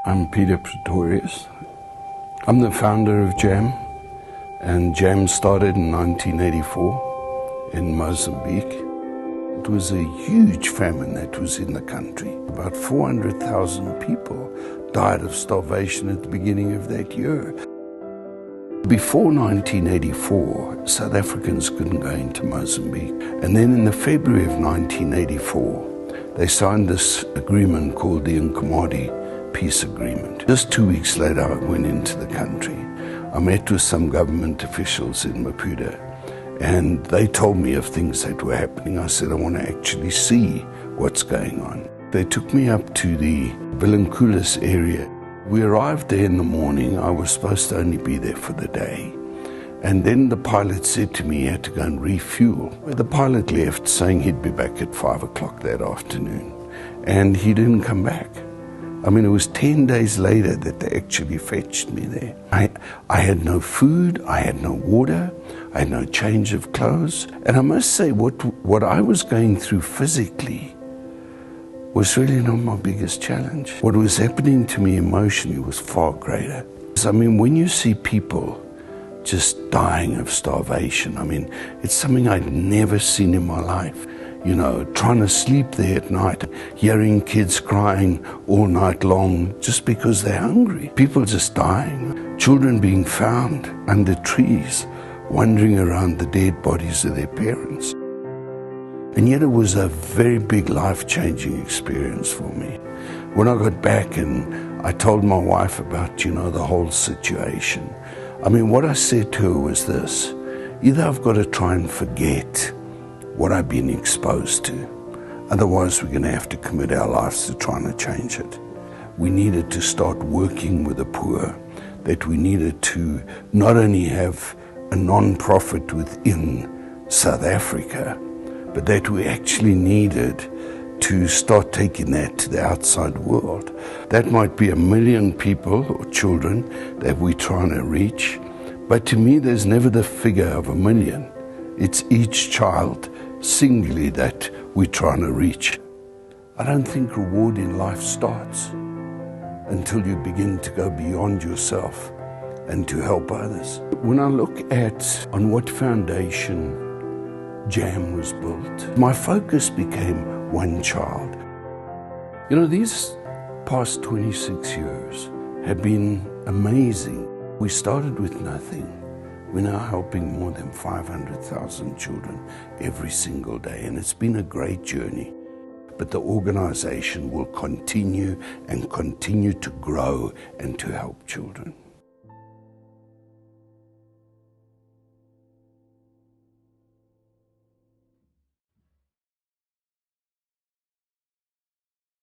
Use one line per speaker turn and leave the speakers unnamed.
I'm Peter Pretorius. I'm the founder of JAM, and JAM started in 1984 in Mozambique. It was a huge famine that was in the country. About 400,000 people died of starvation at the beginning of that year. Before 1984, South Africans couldn't go into Mozambique. And then in the February of 1984, they signed this agreement called the Peace Agreement. Just 2 weeks later, I went into the country. I met with some government officials in Maputo, and they told me of things that were happening. I said, I want to actually see what's going on. They took me up to the Vilanculos area. We arrived there in the morning. I was supposed to only be there for the day. And then the pilot said to me he had to go and refuel. The pilot left saying he'd be back at 5 o'clock that afternoon. And he didn't come back. I mean, it was 10 days later that they actually fetched me there. I had no food, I had no water, I had no change of clothes. And I must say, what I was going through physically was really not my biggest challenge. What was happening to me emotionally was far greater. I mean, when you see people just dying of starvation, I mean, it's something I'd never seen in my life. You know, trying to sleep there at night, hearing kids crying all night long just because they're hungry. People just dying. Children being found under trees, wandering around the dead bodies of their parents. And yet it was a very big life-changing experience for me. When I got back and I told my wife about, the whole situation, I mean, what I said to her was this: either I've got to try and forget what I've been exposed to. Otherwise, we're going to have to commit our lives to trying to change it. We needed to start working with the poor, that we needed to not only have a non-profit within South Africa, but that we actually needed to start taking that to the outside world. That might be 1 million people or children that we're trying to reach, but to me, there's never the figure of 1 million. It's each child singly that we're trying to reach. I don't think reward in life starts until you begin to go beyond yourself and to help others. When I look at on what foundation JAM was built, my focus became one child. These past 26 years have been amazing. We started with nothing. We're now helping more than 500,000 children every single day, and it's been a great journey. But the organization will continue and continue to grow and to help children.